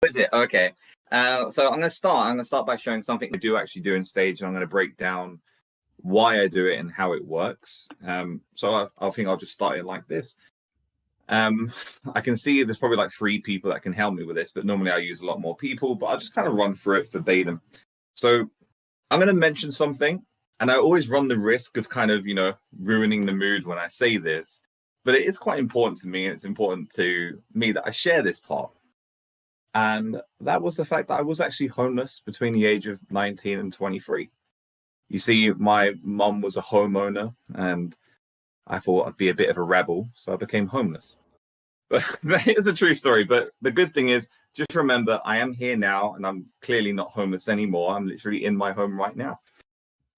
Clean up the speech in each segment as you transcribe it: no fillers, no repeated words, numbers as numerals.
Is it? Okay. So I'm going to start. I'm going to start by showing something we do actually do in stage, and I'm going to break down why I do it and how it works. So I think I'll just start it like this. I can see there's probably like 3 people that can help me with this, but normally I use a lot more people, but I'll just kind of run through it verbatim. So I'm going to mention something, and I always run the risk of kind of, ruining the mood when I say this, but it is quite important to me. And it's important to me that I share this part. And that was the fact that I was actually homeless between the age of 19 and 23. You see, my mum was a homeowner, and I thought I'd be a bit of a rebel, so I became homeless. But it is a true story. But the good thing is, just remember, I am here now, and I'm clearly not homeless anymore. I'm literally in my home right now.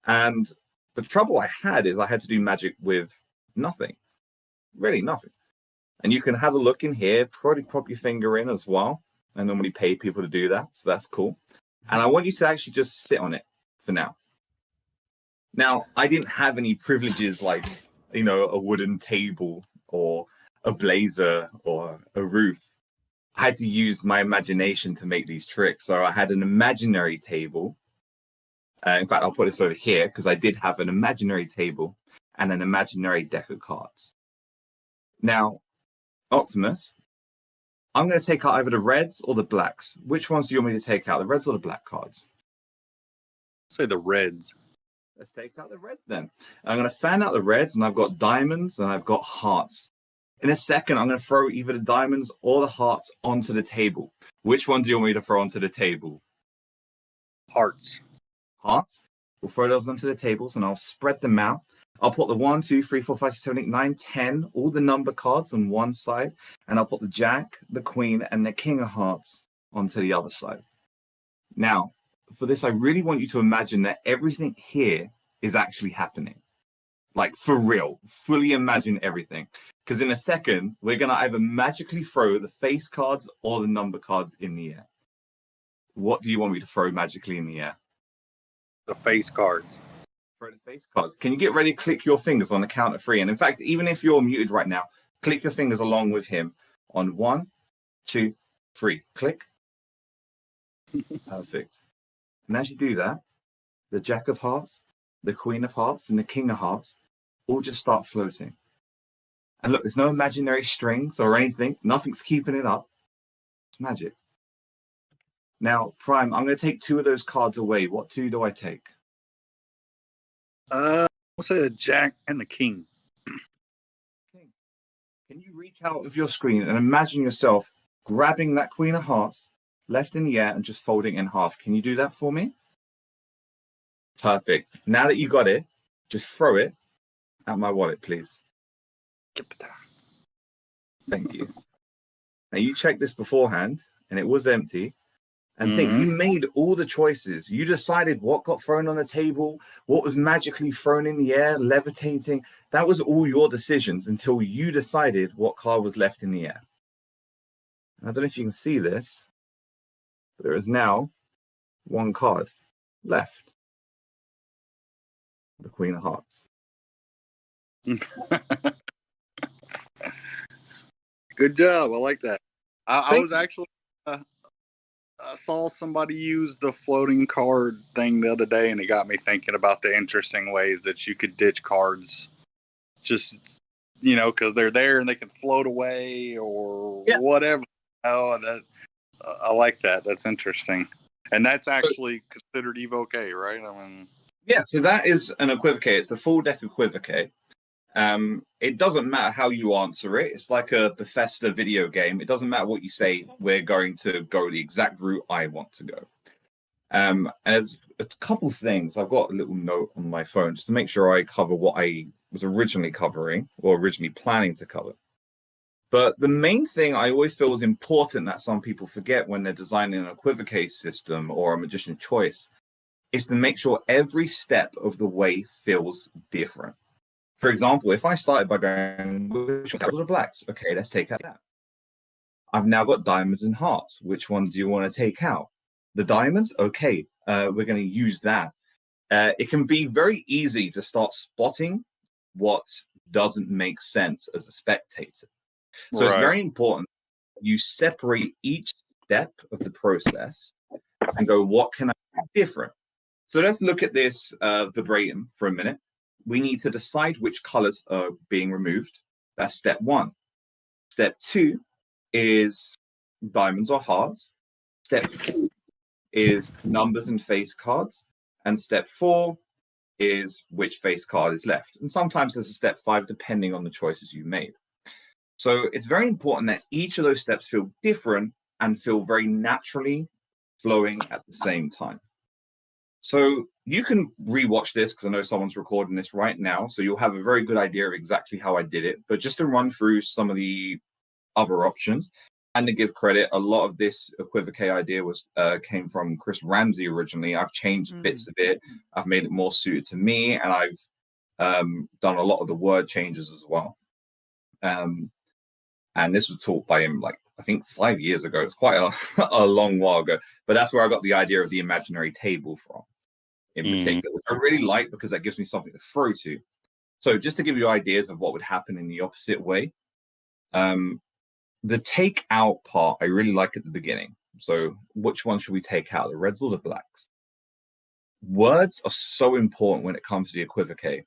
And the trouble I had is I had to do magic with nothing, really nothing. And you can have a look in here, probably pop your finger in as well. I normally pay people to do that, so that's cool. And I want you to actually just sit on it for now. Now, I didn't have any privileges like, a wooden table or a blazer or a roof. I had to use my imagination to make these tricks. So I had an imaginary table. In fact, I'll put this over here because I did have an imaginary table and an imaginary deck of cards. Now, Optimus, I'm going to take out either the reds or the blacks. Which ones do you want me to take out, the reds or the black cards? Say the reds. Let's take out the reds then. I'm going to fan out the reds, and I've got diamonds and I've got hearts. In a second, I'm going to throw either the diamonds or the hearts onto the table. Which one do you want me to throw onto the table? Hearts. Hearts. We'll throw those onto the tables, and I'll spread them out. I'll put the 1, 2, 3, 4, 5, 6, 7, 8, 9, 10, all the number cards on one side, and I'll put the Jack, the Queen, and the King of Hearts onto the other side. Now, for this, I really want you to imagine that everything here is actually happening. Like, for real. Fully imagine everything. Because in a second, we're going to either magically throw the face cards or the number cards in the air. What do you want me to throw magically in the air? The face cards. Throw the face cards. Can you get ready to click your fingers on the count of 3? And in fact, even if you're muted right now, click your fingers along with him on 1, 2, 3. Click. Perfect. And as you do that, the Jack of Hearts, the Queen of Hearts, and the King of Hearts all just start floating. And look, there's no imaginary strings or anything. Nothing's keeping it up. It's magic. Now, Prime, I'm going to take 2 of those cards away. What 2 do I take? I'll say the Jack and the King. King. Can you reach out of your screen and imagine yourself grabbing that Queen of Hearts, left in the air, and just folding in half? Can you do that for me? Perfect. Now that you got it, just throw it at my wallet, please. Thank you. Now, you checked this beforehand, and it was empty. And think, you made all the choices. You decided what got thrown on the table, what was magically thrown in the air, levitating. That was all your decisions until you decided what card was left in the air. And I don't know if you can see this, but there is now 1 card left. The Queen of Hearts. Good job. I like that. I was actually... I saw somebody use the floating card thing the other day, and it got me thinking about the interesting ways that you could ditch cards. Just, because they're there and they can float away or whatever. Oh, I like that. That's interesting. And that's actually considered Evoque, right? Yeah, so that is an Equivoque. It's a full deck Equivoque. It doesn't matter how you answer it. It's like a Bethesda video game. It doesn't matter what you say. We're going to go the exact route I want to go. There's a couple things. I've got a little note on my phone just to make sure I cover what I was originally covering or originally planning to cover. But the main thing I always feel is important that some people forget when they're designing an Equivoque system or a Magician Choice is to make sure every step of the way feels different. For example, if I started by going, which ones are the blacks? Okay, let's take out that. I've now got diamonds and hearts. Which one do you want to take out? The diamonds? Okay, we're going to use that. It can be very easy to start spotting what doesn't make sense as a spectator. So It's very important you separate each step of the process and go, what can I do different? So let's look at this verbatim for a minute. We need to decide which colors are being removed. That's step one. Step two is diamonds or hearts. Step three is numbers and face cards. And step four is which face card is left. And sometimes there's a step five, depending on the choices you made. So it's very important that each of those steps feel different and feel very naturally flowing at the same time. So you can rewatch this because I know someone's recording this right now. So you'll have a very good idea of exactly how I did it. But just to run through some of the other options and to give credit, a lot of this Equivoque idea came from Chris Ramsey originally. I've changed bits of it. I've made it more suited to me, and I've done a lot of the word changes as well. And this was taught by him, like, I think 5 years ago. It's quite a long while ago. But that's where I got the idea of the imaginary table from, in particular, which I really like because that gives me something to throw to. So just to give you ideas of what would happen in the opposite way, the take out part I really like at the beginning. So which one should we take out, the reds or the blacks? Words are so important when it comes to the Equivoque,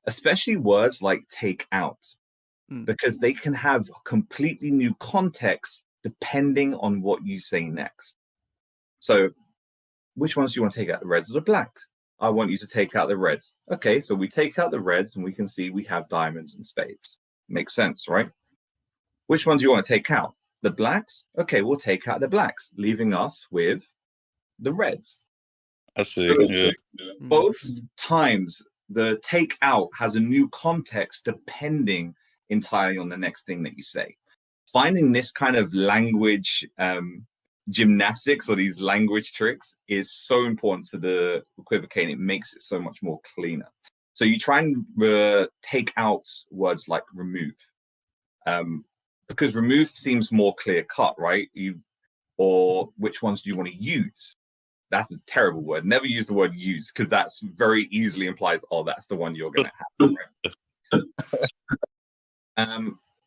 especially words like take out, because they can have completely new context depending on what you say next. So which ones do you want to take out, the reds or the blacks? I want you to take out the reds. Okay, so we take out the reds and we can see we have diamonds and spades. Makes sense, right? Which one do you want to take out? The blacks? Okay, we'll take out the blacks, leaving us with the reds. I see. So both times the take out has a new context depending entirely on the next thing that you say. Finding this kind of language gymnastics or these language tricks is so important to the Equivoque, and it makes it so much more cleaner. So you try and take out words like remove, because remove seems more clear cut, right? Or which ones do you want to use? That's a terrible word. Never use the word use, because that's very easily implies, oh, that's the one you're going to have. Right?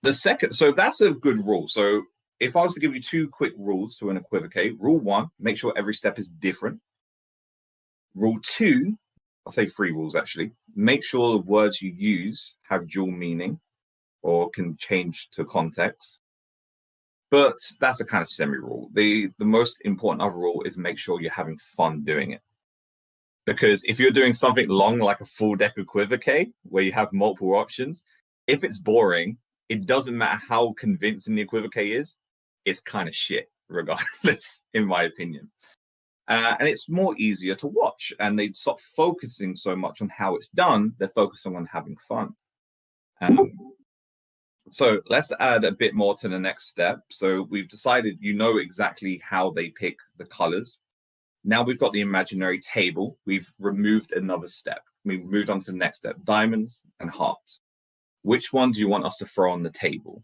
The second, so that's a good rule. So if I was to give you two quick rules to an Equivoque, rule one, make sure every step is different. Rule two, I'll say three rules actually. Make sure the words you use have dual meaning or can change to context. But that's a kind of semi-rule. The most important other rule is make sure you're having fun doing it. Because if you're doing something long like a full deck Equivoque, where you have multiple options, if it's boring, it doesn't matter how convincing the Equivoque is, it's kind of shit, regardless, in my opinion. And it's more easier to watch, and they stop focusing so much on how it's done. They're focusing on having fun. So let's add a bit more to the next step. So we've decided you know exactly how they pick the colors. Now we've got the imaginary table. We've removed another step. We've moved on to the next step, diamonds and hearts. Which one do you want us to throw on the table?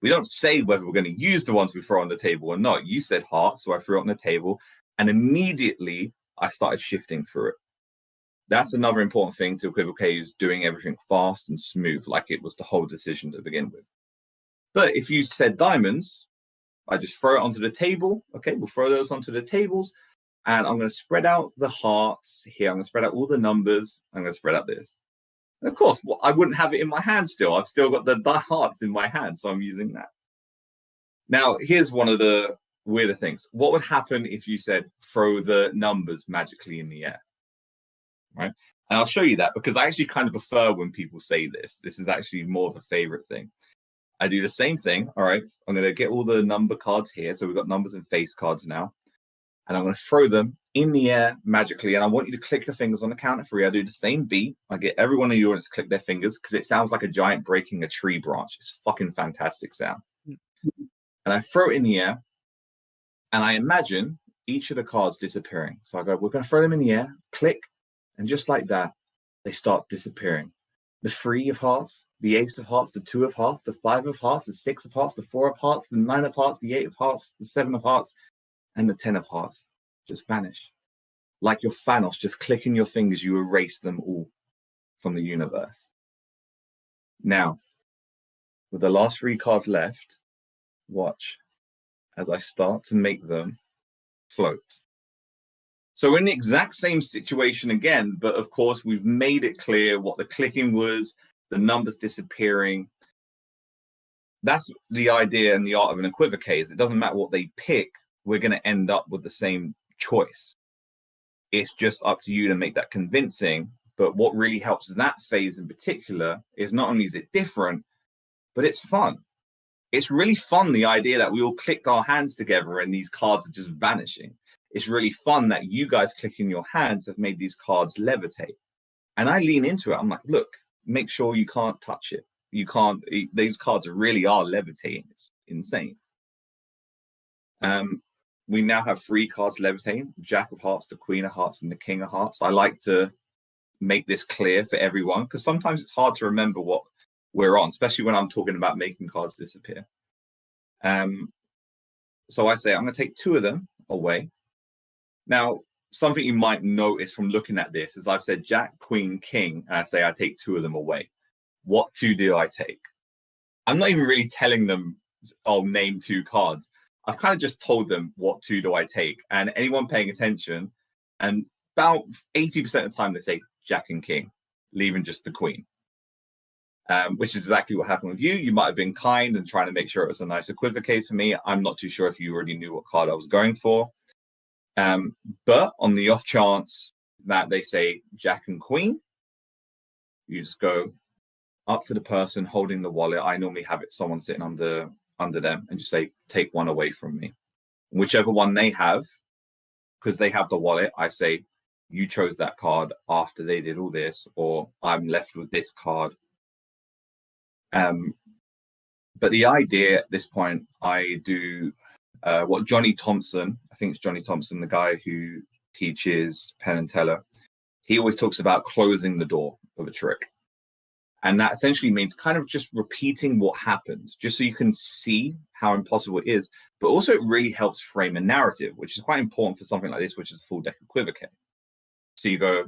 We don't say whether we're going to use the ones we throw on the table or not. You said hearts, so I threw it on the table, and immediately I started shifting through it. That's another important thing to Equivoque, is doing everything fast and smooth, like it was the whole decision to begin with. But if you said diamonds, I just throw it onto the table. Okay, we'll throw those onto the tables, and I'm going to spread out the hearts here. I'm going to spread out all the numbers. I'm going to spread out this. And of course, I wouldn't have it in my hand still. I've still got the hearts in my hand, so I'm using that. Now, here's one of the weirder things. What would happen if you said throw the numbers magically in the air? Right? And I'll show you that, because I actually kind of prefer when people say this. This is actually more of a favorite thing. I do the same thing. All right, I'm going to get all the number cards here. So we've got numbers and face cards now. And I'm going to throw them in the air magically. And I want you to click your fingers on the count of three. I do the same beat. I get everyone in the audience to click their fingers, because it sounds like a giant breaking a tree branch. It's fucking fantastic sound. And I throw it in the air. And I imagine each of the cards disappearing. So I go, we're going to throw them in the air. Click. And just like that, they start disappearing. The 3 of hearts, the ace of hearts, the 2 of hearts, the 5 of hearts, the 6 of hearts, the 4 of hearts, the 9 of hearts, the 8 of hearts, the 7 of hearts, and the 10 of hearts just vanish. Like your Thanos, just clicking your fingers, you erase them all from the universe. Now, with the last 3 cards left, watch. as I start to make them float. So we're in the exact same situation again, but of course we've made it clear what the clicking was, the numbers disappearing. That's the idea and the art of an equivoque is it doesn't matter what they pick, we're going to end up with the same choice. It's just up to you to make that convincing. But what really helps that phase in particular is not only is it different, but it's fun. It's really fun, the idea that we all clicked our hands together and these cards are just vanishing. It's really fun that you guys clicking your hands have made these cards levitate. And I lean into it. I'm like, look, make sure you can't touch it. You can't, these cards really are levitating. It's insane. We now have 3 cards levitating, Jack of Hearts, the Queen of Hearts, and the King of Hearts. I like to make this clear for everyone because sometimes it's hard to remember what we're on, especially when I'm talking about making cards disappear. So I say I'm going to take 2 of them away. Now, something you might notice from looking at this is I've said Jack, Queen, King, and I say I take 2 of them away. What 2 do I take? I'm not even really telling them, I'll name 2 cards. I've kind of just told them what 2 do I take. And anyone paying attention, and about 80% of the time they say Jack and King, leaving just the Queen. Which is exactly what happened with you. You might have been kind and trying to make sure it was a nice equivoque for me. I'm not too sure if you already knew what card I was going for. But on the off chance that they say Jack and Queen, you just go up to the person holding the wallet. I normally have it someone sitting under them and just say, take 1 away from me. Whichever one they have, because they have the wallet, I say, you chose that card after they did all this, or I'm left with this card. But the idea at this point, I do what Johnny Thompson, I think it's Johnny Thompson, the guy who teaches Penn and Teller, he always talks about closing the door of a trick. And that essentially means kind of just repeating what happens, just so you can see how impossible it is. But also it really helps frame a narrative, which is quite important for something like this, which is a full deck equivoque. So you go,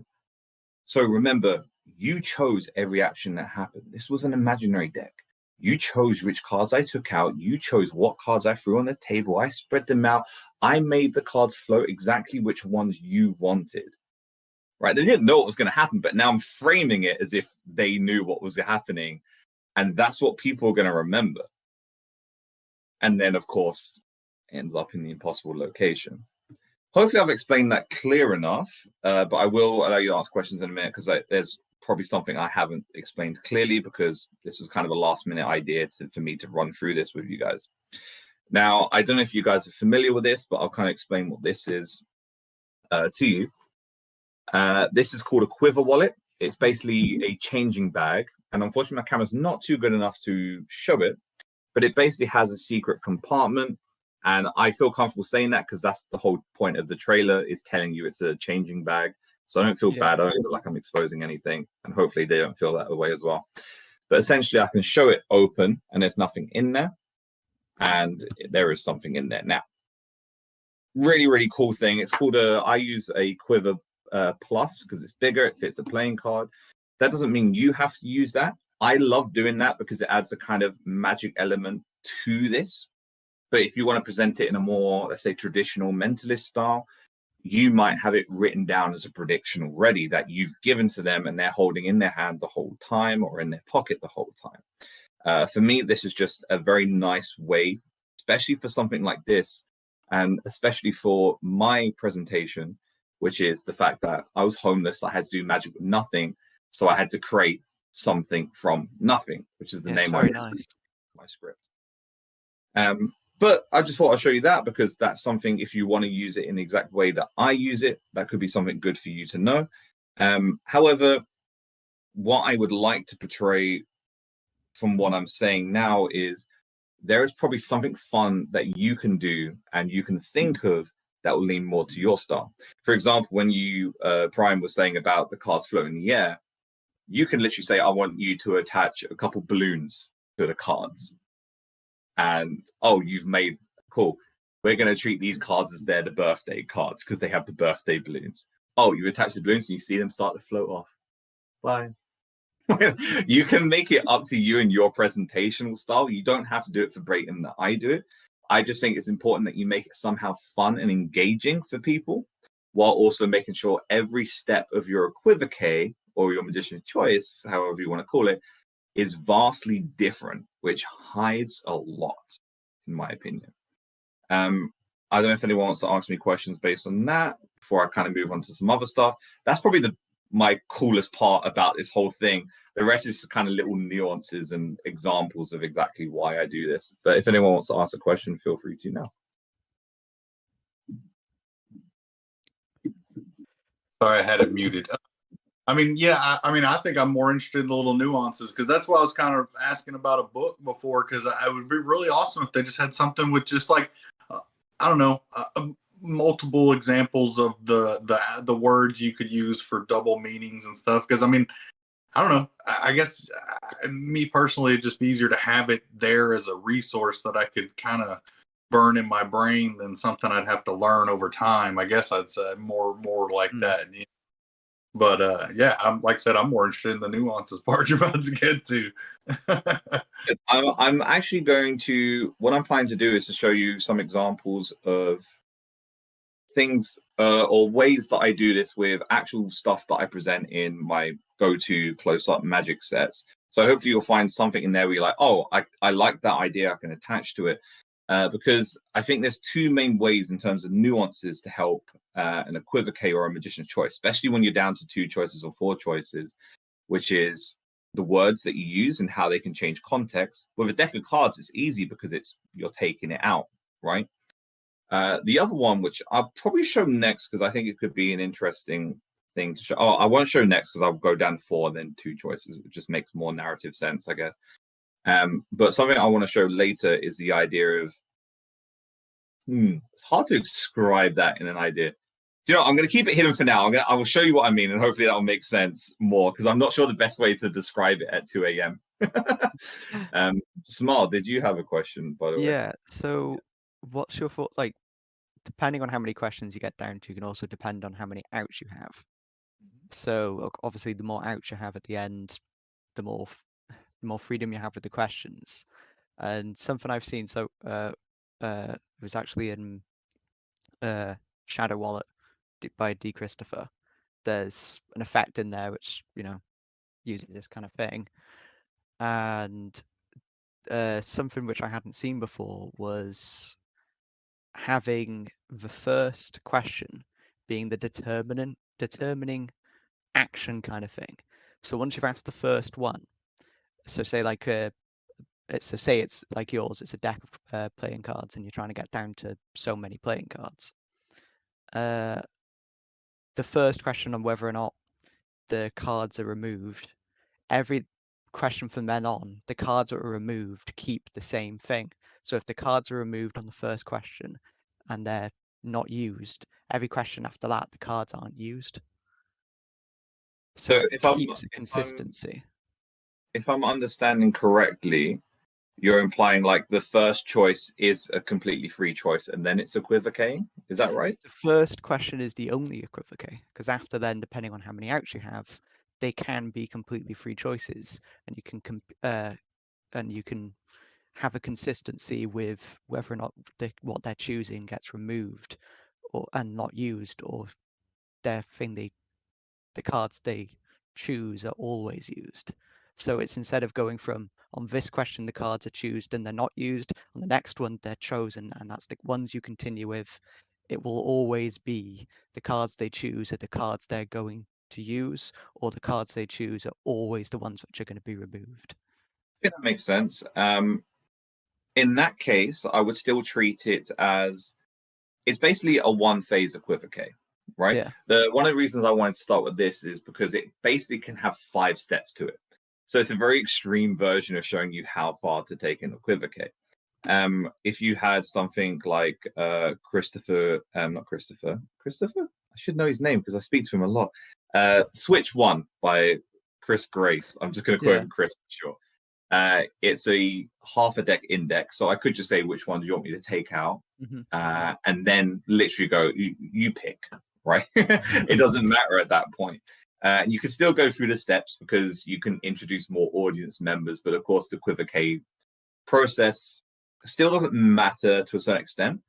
so remember, you chose every action that happened. This was an imaginary deck. You chose which cards I took out. You chose what cards I threw on the table. I spread them out. I made the cards float exactly which ones you wanted. Right? They didn't know what was going to happen, but now I'm framing it as if they knew what was happening. And that's what people are going to remember. And then, of course, ends up in the impossible location. Hopefully I've explained that clear enough, but I will allow you to ask questions in a minute because there's probably something I haven't explained clearly because this was kind of a last minute idea for me to run through this with you guys. Now, I don't know if you guys are familiar with this, but I'll kind of explain what this is to you. This is called a quiver wallet. It's basically a changing bag. And unfortunately, my camera's not too good enough to show it, but it basically has a secret compartment. And I feel comfortable saying that because that's the whole point of the trailer, is telling you it's a changing bag. So I don't feel bad. I don't feel like I'm exposing anything. And hopefully they don't feel that way as well. But essentially, I can show it open and there's nothing in there. And there is something in there now. Really, really cool thing. It's called I use a Quiver Plus because it's bigger. It fits a playing card. That doesn't mean you have to use that. I love doing that because it adds a kind of magic element to this. But if you want to present it in a more, let's say, traditional mentalist style, you might have it written down as a prediction already that you've given to them and they're holding in their hand the whole time or in their pocket the whole time. For me, this is just a very nice way, especially for something like this, and especially for my presentation, which is the fact that I was homeless. I had to do magic with nothing. So I had to create something from nothing, which is the name of my script. But I just thought I'd show you that because that's something, if you want to use it in the exact way that I use it, that could be something good for you to know. However, what I would like to portray from what I'm saying now is there is probably something fun that you can do and you can think of that will lean more to your style. For example, when you, Brian was saying about the cards floating in the air, you can literally say, I want you to attach a couple balloons to the cards. And, oh, you've made, cool. We're going to treat these cards as they're the birthday cards because they have the birthday balloons. Oh, you attach the balloons and you see them start to float off. Bye. You can make it up to you and your presentational style. You don't have to do it for Brayton that I do it. I just think it's important that you make it somehow fun and engaging for people, while also making sure every step of your equivoque or your magician of choice, however you want to call it, is vastly different, which hides a lot, in my opinion. I don't know if anyone wants to ask me questions based on that before I kind of move on to some other stuff. That's probably my coolest part about this whole thing. The rest is kind of little nuances and examples of exactly why I do this. But if anyone wants to ask a question, feel free to now. Sorry, I had it muted. I mean, yeah, I think I'm more interested in the little nuances, because that's why I was kind of asking about a book before, because I would be really awesome if they just had something with just like, I don't know, multiple examples of the words you could use for double meanings and stuff. Because I mean, I don't know. I guess me personally, it'd just be easier to have it there as a resource that I could kind of burn in my brain than something I'd have to learn over time. I guess I'd say more like that. You know? But yeah, like I said, I'm more interested in the nuances part you're about to get to. I'm actually going to, what I'm planning to do is to show you some examples of things or ways that I do this with actual stuff that I present in my go-to close-up magic sets. So hopefully you'll find something in there where you're like, oh, I like that idea, I can attach to it. Because I think there's two main ways in terms of nuances to help an equivoque or a magician's choice, especially when you're down to 2 choices or 4 choices, which is the words that you use and how they can change context. With a deck of cards, it's easy because you're taking it out, right? The other one, which I'll probably show next because I think it could be an interesting thing to show. Oh, I won't show next because I'll go down 4 and then 2 choices. It just makes more narrative sense, I guess. But something I want to show later is the idea of, it's hard to describe that in an idea. Do you know, I'm going to keep it hidden for now. I will show you what I mean, and hopefully that will make sense more, because I'm not sure the best way to describe it at 2 a.m. Smart, did you have a question, by the way? Yeah, so what's your thought? Like, depending on how many questions you get down to, can also depend on how many outs you have. So obviously, the more outs you have at the end, the more freedom you have with the questions. And something I've seen, so it was actually in Shadow Wallet by D. Christopher. There's an effect in there which, you know, uses this kind of thing. And something which I hadn't seen before was having the first question being the determining action kind of thing. So once you've asked the first one, so say like say it's like yours, it's a deck of playing cards, and you're trying to get down to so many playing cards. The first question on whether or not the cards are removed, every question from then on, the cards that are removed keep the same thing. So if the cards are removed on the first question and they're not used, every question after that, the cards aren't used. So it keeps a consistency. If I'm understanding correctly, you're implying like the first choice is a completely free choice and then it's equivocating. Is that right? The first question is the only equivoque, because after then, depending on how many outs you have, they can be completely free choices, and you can have a consistency with whether or not what they're choosing gets removed and not used, or the cards they choose are always used. So it's, instead of going from, on this question the cards are chosen and they're not used, on the next one they're chosen and that's the ones you continue with, it will always be the cards they choose are the cards they're going to use, or the cards they choose are always the ones which are going to be removed. I think that makes sense. In that case, I would still treat it as, it's basically a one-phase equivoque, right? Yeah. One of the reasons I wanted to start with this is because it basically can have 5 steps to it. So it's a very extreme version of showing you how far to take an equivoque. If you had something like Christopher, I should know his name because I speak to him a lot. Switch 1 by Chris Grace. I'm just going to quote him Chris for sure. It's a half a deck index, so I could just say which one do you want me to take out, and then literally go, you pick, right? It doesn't matter at that point. And you can still go through the steps because you can introduce more audience members, but of course the equivoque process still doesn't matter to a certain extent.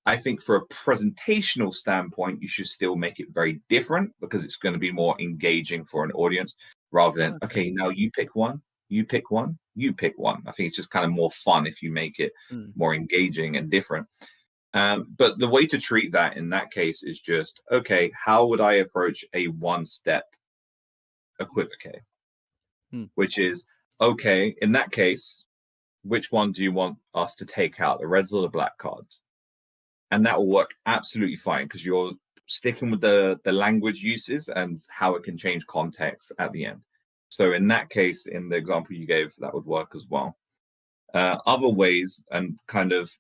I think for a presentational standpoint, you should still make it very different because it's going to be more engaging for an audience rather than, okay, now you pick one, you pick one, you pick one. I think it's just kind of more fun if you make it more engaging and different. But the way to treat that in that case is just, okay, how would I approach a one-step equivoque? Which is, okay, in that case, which one do you want us to take out, the reds or the black cards? And that will work absolutely fine because you're sticking with the language uses and how it can change context at the end. So in that case, in the example you gave, that would work as well. Other ways, and kind of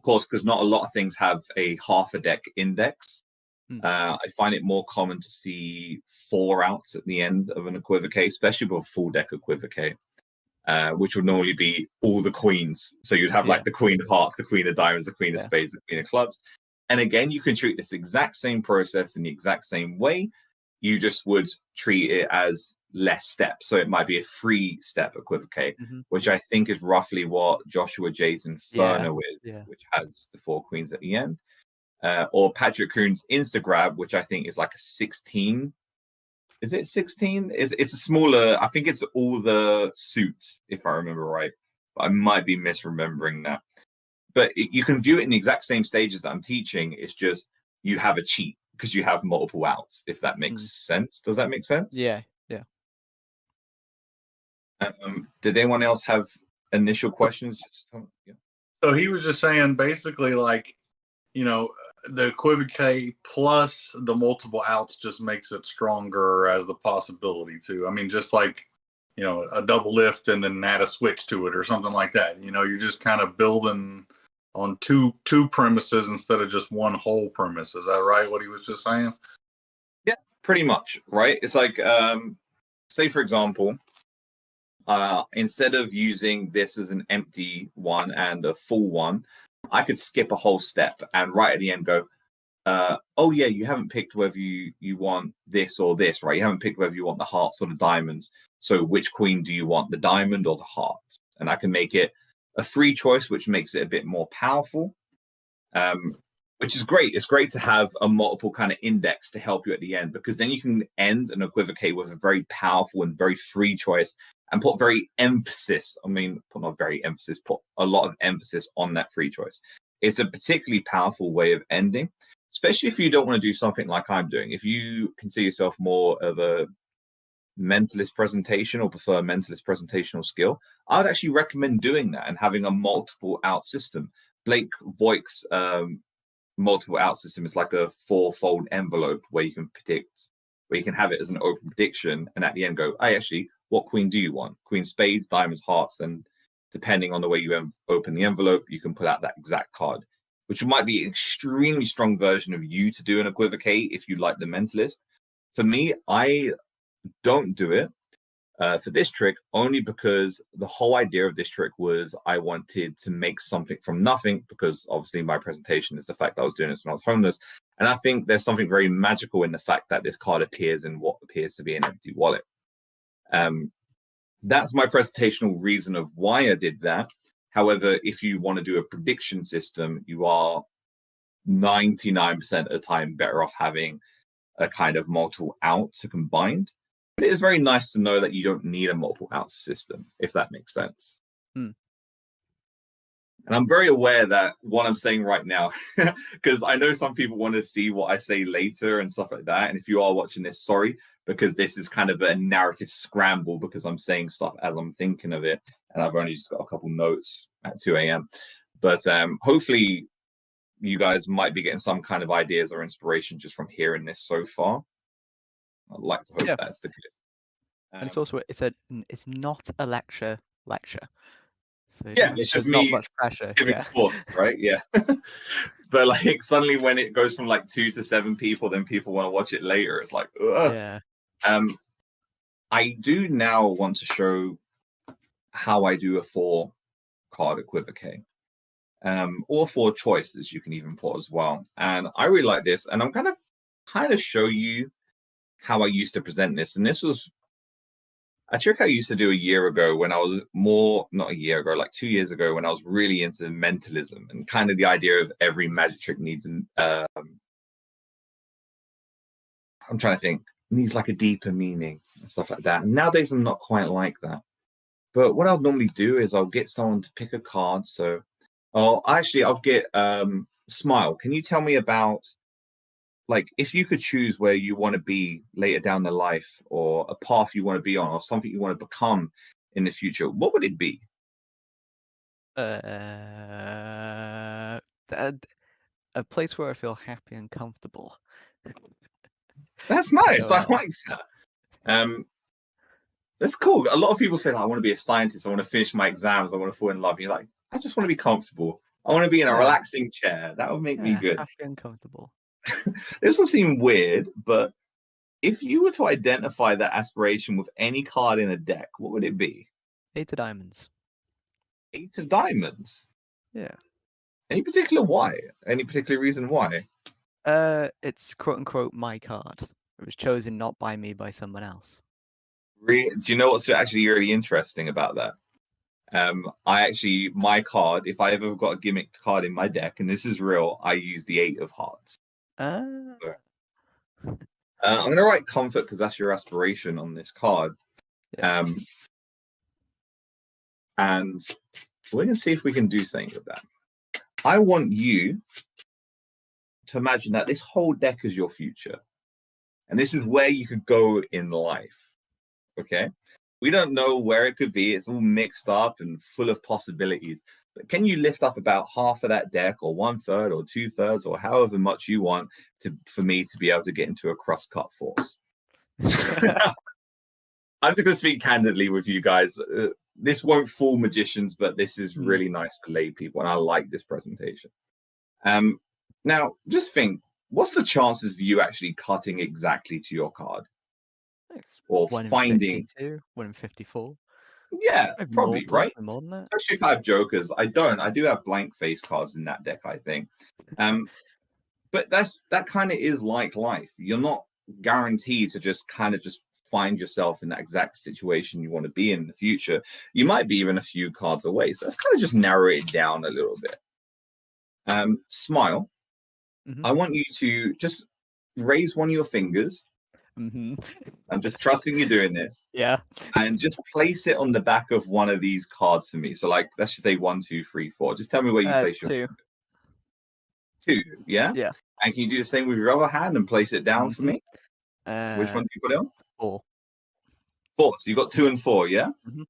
course, because not a lot of things have a half a deck index. I find it more common to see 4 outs at the end of an equivoque, especially with a full deck equivoque, which would normally be all the queens. So you'd have like the queen of hearts, the queen of diamonds, the queen of spades, the queen of clubs. And again, you can treat this exact same process in the exact same way. You just would treat it as less steps. So it might be a 3-step equivoque, which I think is roughly what Joshua Jay's Inferno is, which has the 4 queens at the end. Or Patrick Kuhn's Instagrab, which I think is like a 16. Is it 16? It's a smaller, I think it's all the suits, if I remember right. But I might be misremembering that. But you can view it in the exact same stages that I'm teaching. It's just you have a cheat because you have multiple outs, if that makes sense. Does that make sense? Yeah. Did anyone else have initial questions? So he was just saying basically like, you know, the equivoque plus the multiple outs just makes it stronger as the possibility to. I mean, just like, you know, a double lift and then add a switch to it or something like that. You know, you're just kind of building on two premises instead of just one whole premise. Is that right? What he was just saying? Yeah, pretty much. Right. It's like, say, for example, instead of using this as an empty one and a full one, I could skip a whole step and right at the end go, oh yeah, you haven't picked whether you want this or this, right? You haven't picked whether you want the hearts or the diamonds. So which queen do you want, the diamond or the hearts? And I can make it a free choice, which makes it a bit more powerful, which is great. It's great to have a multiple kind of index to help you at the end, because then you can end an equivocate with a very powerful and very free choice and put very emphasis, put a lot of emphasis on that free choice. It's a particularly powerful way of ending, especially if you don't want to do something like I'm doing. If you consider yourself more of a mentalist presentation or prefer a mentalist presentational skill, I would actually recommend doing that and having a multiple out system. Blake Voigt's multiple out system is like a 4-fold envelope where you can predict, where you can have it as an open prediction and at the end go, what queen do you want? Queen spades, diamonds, hearts. Then depending on the way you open the envelope, you can pull out that exact card, which might be an extremely strong version of you to do an equivocate if you like the mentalist. For me, I don't do it for this trick only because the whole idea of this trick was I wanted to make something from nothing, because obviously my presentation is the fact that I was doing this when I was homeless. And I think there's something very magical in the fact that this card appears in what appears to be an empty wallet. That's my presentational reason of why I did that. However, if you want to do a prediction system, you are 99% of the time better off having a kind of multiple out to combine. But it is very nice to know that you don't need a multiple out system, if that makes sense. And I'm very aware that what I'm saying right now, because I know some people want to see what I say later and stuff like that. And if you are watching this, sorry, because this is kind of a narrative scramble because I'm saying stuff as I'm thinking of it. And I've only just got a couple notes at 2 a.m. But hopefully you guys might be getting some kind of ideas or inspiration just from hearing this so far. I'd like to hope that's the case. And it's also, it's not a lecture. So it's just me not much pressure. giving forth, right? Yeah. But like suddenly when it goes from like 2 to 7 people, then people want to watch it later. It's like, ugh. Yeah. I do now want to show how I do a 4-card equivoque. Or 4 choices you can even put as well. And I really like this. And I'm gonna kind of show you how I used to present this. And this was a trick I used to do a year ago when I was not a year ago, like 2 years ago, when I was really into mentalism and kind of the idea of every magic trick needs I'm trying to think, needs like a deeper meaning and stuff like that. And nowadays, I'm not quite like that. But what I'll normally do is I'll get someone to pick a card. So, I'll get Smile. Can you tell me about, like, if you could choose where you want to be later down the life, or a path you want to be on, or something you want to become in the future, what would it be? A place where I feel happy and comfortable. That's nice. So, I like that. That's cool. A lot of people say, like, I want to be a scientist. I want to finish my exams. I want to fall in love. You're like, I just want to be comfortable. I want to be in a relaxing chair. That would make me good. Happy and comfortable. This will seem weird, but if you were to identify that aspiration with any card in a deck, what would it be? 8 of diamonds. 8 of diamonds. Yeah. Any particular why? Any particular reason why? It's quote unquote my card. It was chosen not by me, by someone else. Do you know what's actually really interesting about that? My card, if I ever got a gimmicked card in my deck, and this is real, I use the 8 of hearts. I'm going to write comfort because that's your aspiration on this card. Yeah. And we're going to see if we can do something with that. I want you to imagine that this whole deck is your future. And this is where you could go in life. Okay? We don't know where it could be. It's all mixed up and full of possibilities. But can you lift up about half of that deck, or 1/3 or 2/3, or however much you want for me to be able to get into a cross-cut force? I'm just going to speak candidly with you guys. This won't fool magicians, but this is really nice for lay people, and I like this presentation. Now, just think, what's the chances of you actually cutting exactly to your card? Thanks. Or 1 in finding 52, 1 in 54. Yeah, probably, right? More than that. Especially if I have jokers. I don't. I do have blank face cards in that deck, I think. But that kind of is like life. You're not guaranteed to just find yourself in that exact situation you want to be in the future. You might be even a few cards away. So let's kind of just narrow it down a little bit. Smile. Mm-hmm. I want you to just raise one of your fingers. Mm-hmm. I'm just trusting you're doing this. Yeah. And just place it on the back of one of these cards for me. So, like, let's just say 1, 2, 3, 4. Just tell me where you place your 2. 2, yeah? Yeah. And can you do the same with your other hand and place it down for me? Which one do you put it on? 4. 4. So you got 2 and 4, yeah? Mm-hmm.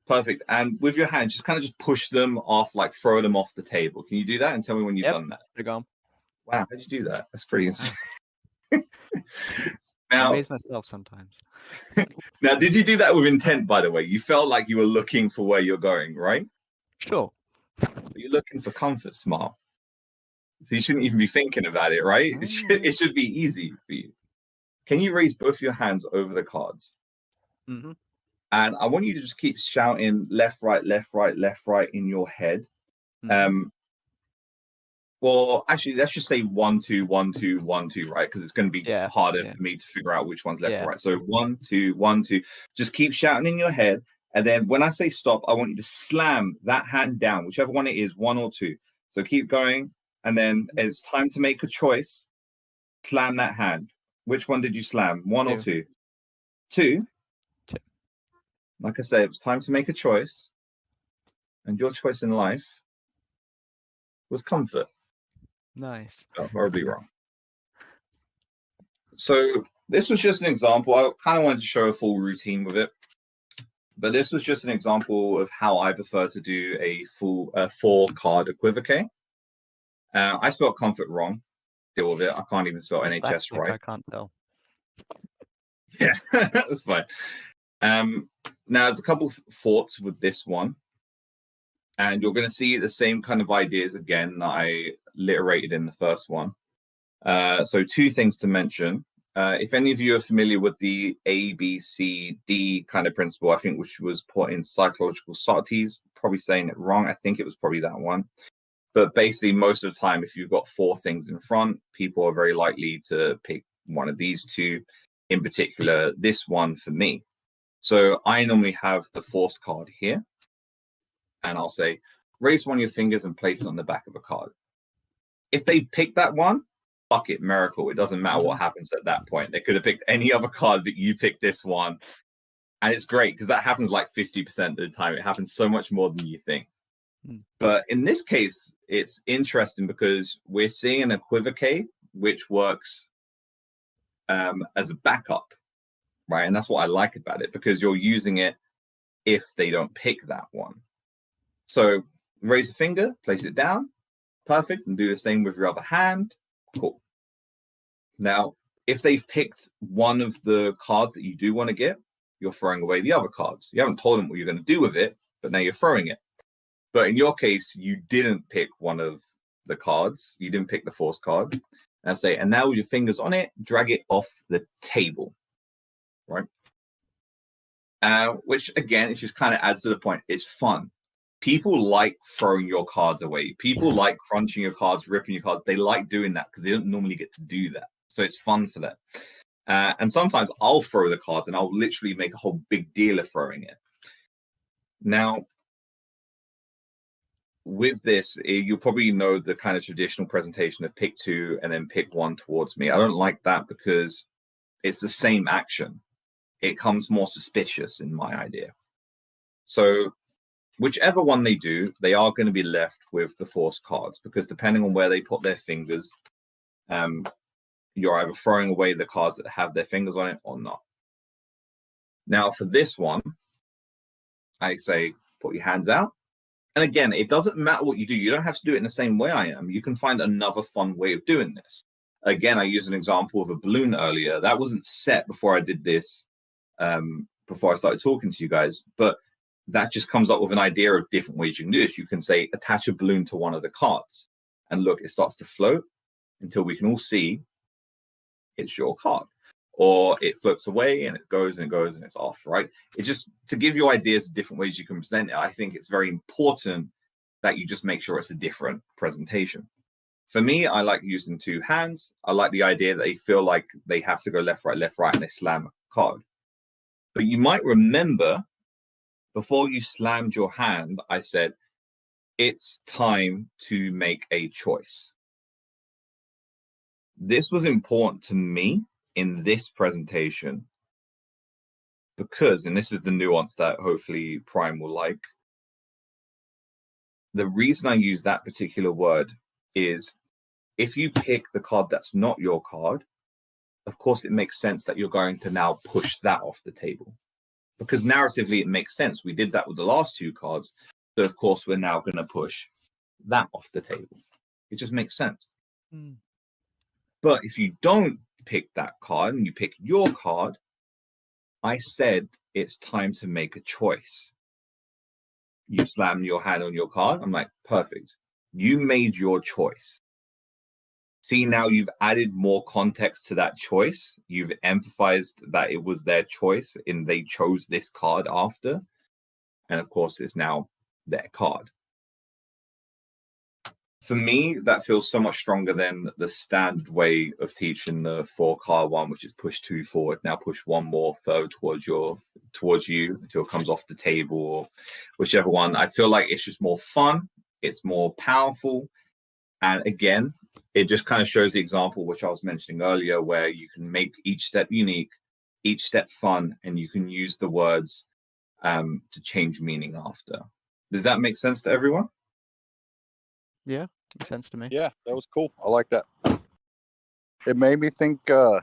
Perfect. And with your hand, just kind of push them off, like throw them off the table. Can you do that and tell me when you've done that? They're gone. Wow, how'd you do that? That's pretty insane. I amaze myself sometimes. Now, did you do that with intent, by the way? You felt like you were looking for where you're going, right? Sure. But you're looking for comfort, Smart. So you shouldn't even be thinking about it, right? It should be easy for you. Can you raise both your hands over the cards? Mm-hmm. And I want you to just keep shouting left, right, left, right, left, right in your head. Mm-hmm. Well, actually, let's just say 1, 2, 1, 2, 1, 2, right? Because it's going to be harder for me to figure out which one's left or right. So 1, 2, 1, 2. Just keep shouting in your head. And then when I say stop, I want you to slam that hand down, whichever one it is, 1 or 2. So keep going. And then it's time to make a choice. Slam that hand. Which one did you slam? 1 or 2? 2? 2. Like I said, it was time to make a choice. And your choice in life was comfort. Nice. Oh, horribly wrong. So this was just an example. I kind of wanted to show a full routine with it. But this was just an example of how I prefer to do a full 4-card Equivoque. I spelled comfort wrong. Deal with it. I can't even spell NHS right. I can't tell. Yeah, that's fine. Now, there's a couple thoughts with this one. And you're going to see the same kind of ideas again that I literated in the first one. So 2 things to mention. If any of you are familiar with the ABCD kind of principle, I think, which was put in Psychological Subtleties, probably saying it wrong. I think it was probably that one. But basically, most of the time, if you've got 4 things in front, people are very likely to pick one of these 2. In particular, this one for me. So I normally have the force card here, and I'll say, raise one of your fingers and place it on the back of a card. If they pick that one, fuck it, miracle. It doesn't matter what happens at that point. They could have picked any other card, but you picked this one. And it's great because that happens like 50% of the time. It happens so much more than you think. But in this case, it's interesting because we're seeing an Equivoque, which works as a backup, right? And that's what I like about it, because you're using it if they don't pick that one. So raise a finger, place it down, perfect, and do the same with your other hand. Cool. Now, if they've picked one of the cards that you do want to get, you're throwing away the other cards. You haven't told them what you're going to do with it, but now you're throwing it. But in your case, you didn't pick one of the cards. You didn't pick the force card. And say, and now with your fingers on it, drag it off the table, right? Which, again, it just kind of adds to the point. It's fun. People like throwing your cards away. People like crunching your cards, ripping your cards. They like doing that because they don't normally get to do that. So it's fun for them. And sometimes I'll throw the cards and I'll literally make a whole big deal of throwing it. Now, with this, you'll probably know the kind of traditional presentation of pick two and then pick one towards me. I don't like that because it's the same action. It comes more suspicious in my idea. So whichever one they do, they are going to be left with the force cards, because depending on where they put their fingers, you're either throwing away the cards that have their fingers on it or not. Now, for this one, I say, put your hands out. And again, it doesn't matter what you do. You don't have to do it in the same way I am. You can find another fun way of doing this. Again, I used an example of a balloon earlier. That wasn't set before I did this, before I started talking to you guys. But that just comes up with an idea of different ways you can do this. You can say, attach a balloon to one of the cards. And look, it starts to float until we can all see it's your card. Or it floats away and it goes and it's off, right? It's just to give you ideas of different ways you can present it. I think it's very important that you just make sure it's a different presentation. For me, I like using two hands. I like the idea that they feel like they have to go left, right, and they slam a card. But you might remember, before you slammed your hand, I said, it's time to make a choice. This was important to me in this presentation because, and this is the nuance that hopefully Prime will like, the reason I use that particular word is if you pick the card that's not your card, of course it makes sense that you're going to now push that off the table, because narratively it makes sense. We did that with the last two cards, so of course we're now going to push that off the table. It just makes sense. But if you don't pick that card and you pick your card, I said it's time to make a choice. You slam your hand on your card. I'm like, perfect. You made your choice. See, now you've added more context to that choice. You've emphasized that it was their choice and they chose this card after. And of course, it's now their card. For me, that feels so much stronger than the standard way of teaching the 4-card one, which is push 2 forward. Now push one more further towards you until it comes off the table, or whichever one. I feel like it's just more fun. It's more powerful. And again, it just kind of shows the example which I was mentioning earlier, where you can make each step unique, each step fun, and you can use the words to change meaning after. Does that make sense to everyone? Yeah, makes sense to me. Yeah, that was cool. I like that. It made me think, I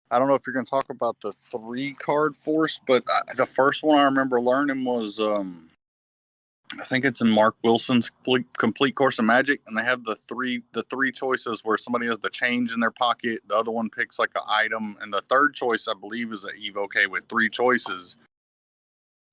don't know if you're going to talk about the 3-card force, but the first one I remember learning was, I think it's in Mark Wilson's Complete Course of Magic, and they have the three choices where somebody has the change in their pocket, the other one picks like an item, and the third choice, I believe, is an Evoque with 3 choices.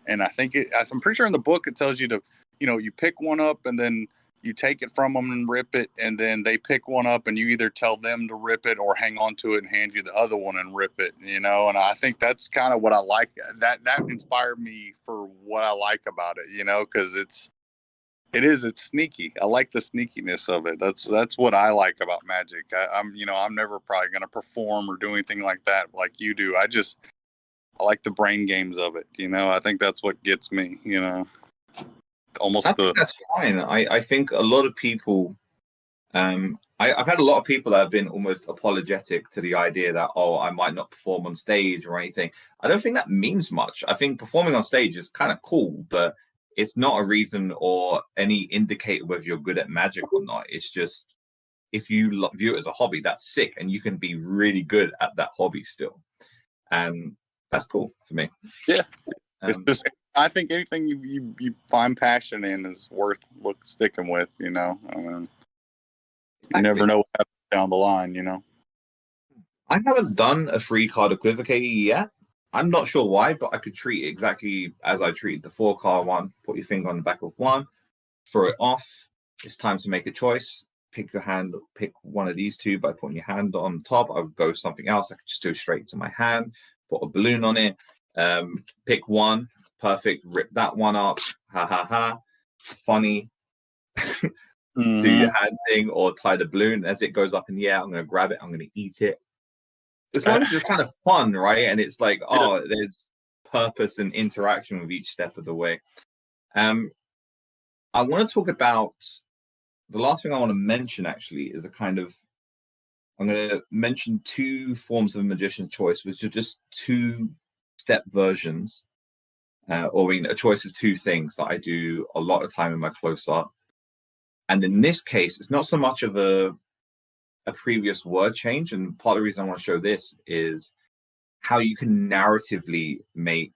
And I think I'm pretty sure in the book it tells you to, you pick one up and then you take it from them and rip it, and then they pick one up and you either tell them to rip it or hang on to it and hand you the other one and rip it, and I think that's kind of what I like. That inspired me for what I like about it, because it's sneaky. I like the sneakiness of it. That's what I like about Magic. I'm never probably going to perform or do anything like that like you do. I I like the brain games of it. I think that's what gets me. Almost I think that's fine. I think a lot of people, I've had a lot of people that have been almost apologetic to the idea that, oh, I might not perform on stage or anything. I don't think that means much. I think performing on stage is kind of cool, but it's not a reason or any indicator whether you're good at magic or not. It's just, if you view it as a hobby, that's sick, and you can be really good at that hobby still. And that's cool for me. Yeah. It's just, I think anything you find passion in is worth sticking with, I mean, you never know what happens down the line, I haven't done a 3-card Equivoque yet. I'm not sure why, but I could treat it exactly as I treated the 4-card one. Put your finger on the back of one, throw it off. It's time to make a choice. Pick your hand, pick one of these two by putting your hand on top. I would go something else. I could just do straight to my hand, put a balloon on it, pick one, perfect, rip that one up. Ha ha ha. Funny. Do your hand thing or tie the balloon as it goes up in the air. I'm going to grab it. I'm going to eat it. As long as it's kind of fun, right? And it's like, oh, there's purpose and interaction with each step of the way. I want to talk about the last thing I want to mention, actually, is I'm going to mention 2 forms of magician's choice, which are just 2-step versions, or a choice of 2 things that I do a lot of time in my close art. And in this case, it's not so much of a previous word change. And part of the reason I want to show this is how you can narratively make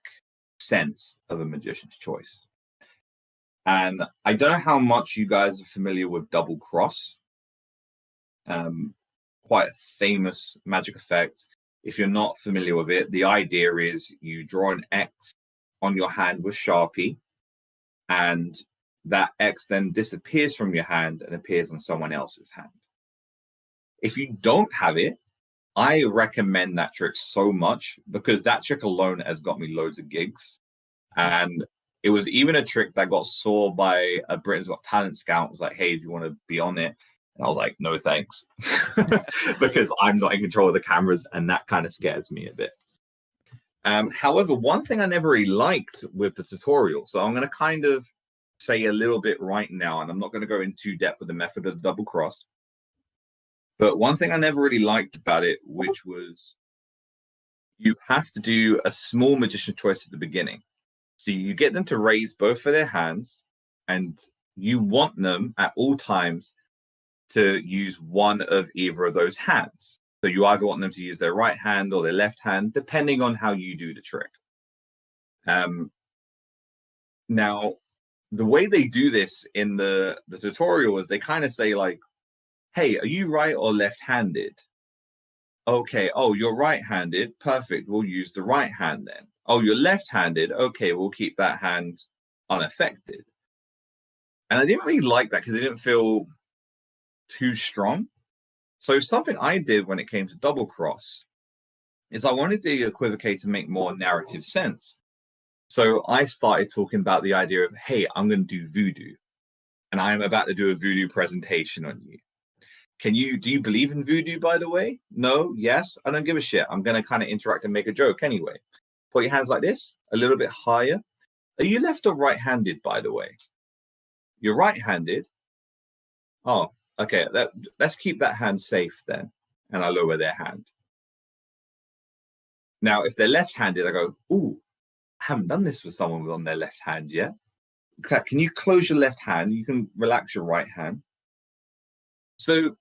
sense of a magician's choice. And I don't know how much you guys are familiar with double cross. Quite a famous magic effect. If you're not familiar with it, the idea is you draw an X on your hand with Sharpie, and that X then disappears from your hand and appears on someone else's hand. If you don't have it, I recommend that trick so much, because that trick alone has got me loads of gigs. And it was even a trick that got saw by a Britain's Got Talent scout. It was like, hey, do you want to be on it? And I was like, no, thanks. Because I'm not in control of the cameras, and that kind of scares me a bit. However, one thing I never really liked with the tutorial, so I'm going to kind of say a little bit right now, and I'm not going to go into depth with the method of the double cross. But one thing I never really liked about it, which was you have to do a small magician choice at the beginning. So you get them to raise both of their hands, and you want them at all times to use one of either of those hands. So you either want them to use their right hand or their left hand, depending on how you do the trick. Now, the way they do this in the tutorial is they kind of say like, hey, are you right or left-handed? Okay, oh, you're right-handed. Perfect, we'll use the right hand then. Oh, you're left-handed. Okay, we'll keep that hand unaffected. And I didn't really like that because it didn't feel too strong. So something I did when it came to double cross is I wanted the Equivoque to make more narrative sense. So I started talking about the idea of, hey, I'm going to do voodoo, and I'm about to do a voodoo presentation on you. Do you believe in voodoo, by the way? No? Yes? I don't give a shit. I'm going to kind of interact and make a joke anyway. Put your hands like this, a little bit higher. Are you left or right-handed, by the way? You're right-handed. Oh, okay. Let's keep that hand safe then. And I lower their hand. Now, if they're left-handed, I go, ooh, I haven't done this with someone on their left hand yet. Can you close your left hand? You can relax your right hand. So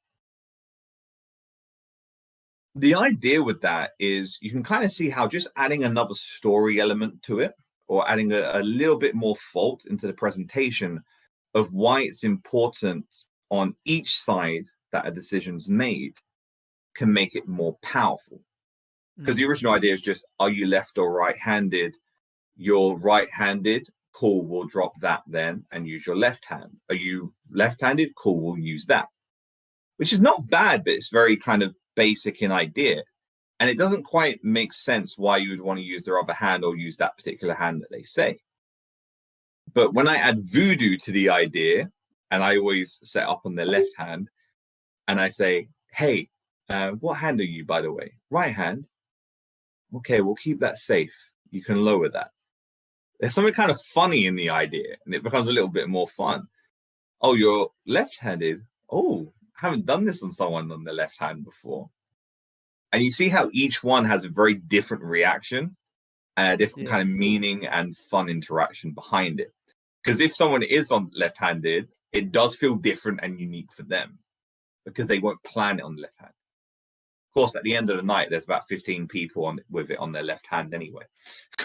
the idea with that is you can kind of see how just adding another story element to it, or adding a little bit more fault into the presentation of why it's important on each side that a decision's made, can make it more powerful. Because the original idea is just, are you left or right-handed? You're right-handed, cool, we'll drop that then and use your left hand. Are you left-handed? Cool, we'll use that. Which is not bad, but it's very kind of basic in idea. And it doesn't quite make sense why you would want to use their other hand or use that particular hand that they say. But when I add voodoo to the idea, and I always set up on their left hand, and I say, hey, what hand are you, by the way? Right hand? Okay, we'll keep that safe. you can lower that. There's something kind of funny in the idea, and it becomes a little bit more fun. Oh, you're left-handed. Oh, I haven't done this on someone on the left hand before. And you see how each one has a very different reaction and a different kind of meaning and fun interaction behind it. Because if someone is on left-handed, it does feel different and unique for them because they won't plan it on the left hand. Of course, at the end of the night, there's about 15 people with it on their left hand anyway.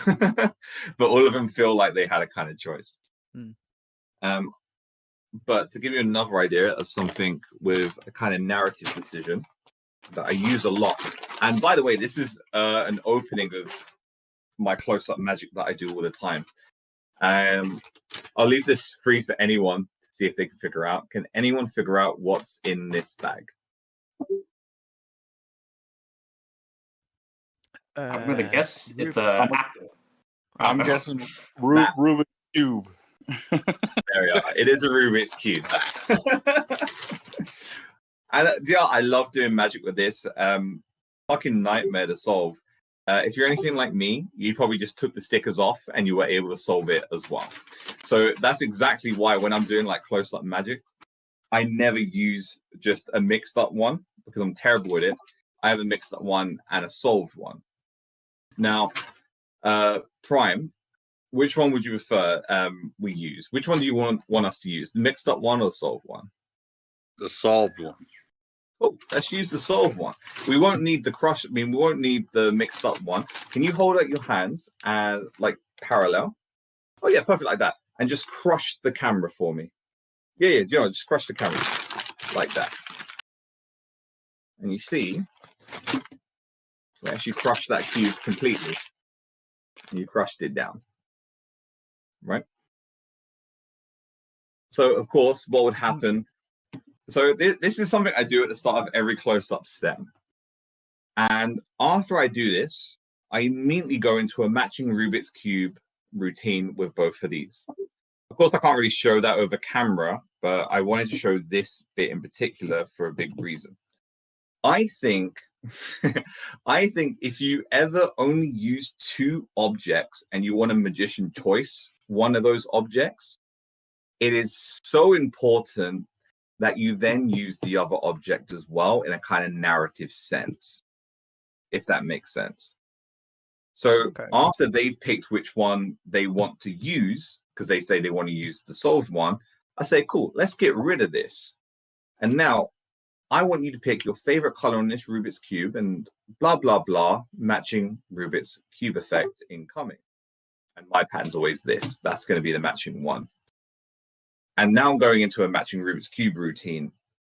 But all of them feel like they had a kind of choice. But to give you another idea of something with a kind of narrative decision that I use a lot. And by the way, this is an opening of my close-up magic that I do all the time. I'll leave this free for anyone to see if they can figure out. Can anyone figure out what's in this bag? I'm gonna guess it's a apple. I'm guessing Rubik's Cube. There we are. It is a Rubik's Cube. And yeah, I love doing magic with this. Fucking nightmare to solve. If you're anything like me, you probably just took the stickers off and you were able to solve it as well. So that's exactly why when I'm doing like close-up magic, I never use just a mixed up one because I'm terrible with it. I have a mixed up one and a solved one. Now, Prime, which one would you prefer we use? Which one do you want us to use? The mixed up one or the solved one? The solved one. Oh, let's use the solved one. We won't need the crush. I mean, we won't need the mixed up one. Can you hold out your hands and like parallel? Oh yeah, perfect like that. And just crush the camera for me. Yeah, just crush the camera like that. And you see, we actually crushed that cube completely. And you crushed it down, right? So of course, what would happen? So this is something I do at the start of every close-up set. And after I do this, I immediately go into a matching Rubik's Cube routine with both of these. Of course, I can't really show that over camera, but I wanted to show this bit in particular for a big reason. I think if you ever only use two objects and you want a magician choice one of those objects, it is so important that you then use the other object as well in a kind of narrative sense, if that makes sense. So after they've picked which one they want to use, because they say they want to use the solved one, I say, cool, let's get rid of this. And now I want you to pick your favorite color on this Rubik's Cube and blah, blah, blah, matching Rubik's Cube effect incoming. And my pattern's always this. That's going to be the matching one. And now I'm going into a matching Rubik's Cube routine.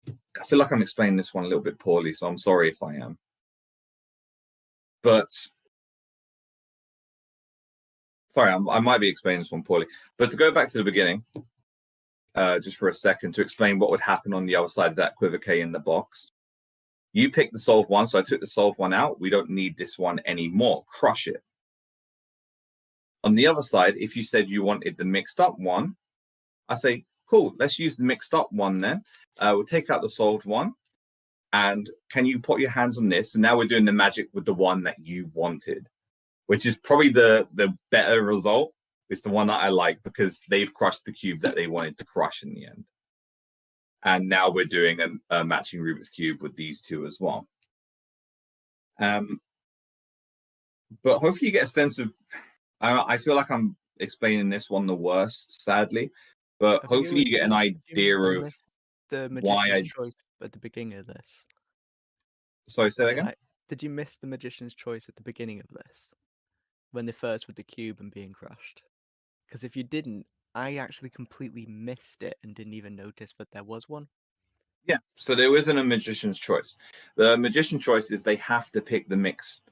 I feel like I'm explaining this one a little bit poorly, so I'm sorry if I am. But, sorry, I might be explaining this one poorly. But to go back to the beginning, just for a second, to explain what would happen on the other side of that Equivoque in the box. You picked the solved one, so I took the solved one out. We don't need this one anymore. Crush it. On the other side, if you said you wanted the mixed up one, I say, cool, let's use the mixed up one then. We'll take out the solved one. And can you put your hands on this? And now we're doing the magic with the one that you wanted, which is probably the better result. It's the one that I like because they've crushed the cube that they wanted to crush in the end. And now we're doing a matching Rubik's Cube with these two as well. But hopefully you get a sense of, I feel like I'm explaining this one the worst, sadly. But hopefully you get an idea of the why I choice at the beginning of this. Sorry, say that again? Did you miss the magician's choice at the beginning of this? When they first with the cube and being crushed? Because if you didn't, I actually completely missed it and didn't even notice that there was one. Yeah, so there isn't a magician's choice. The magician's choice is they have to pick the mixed.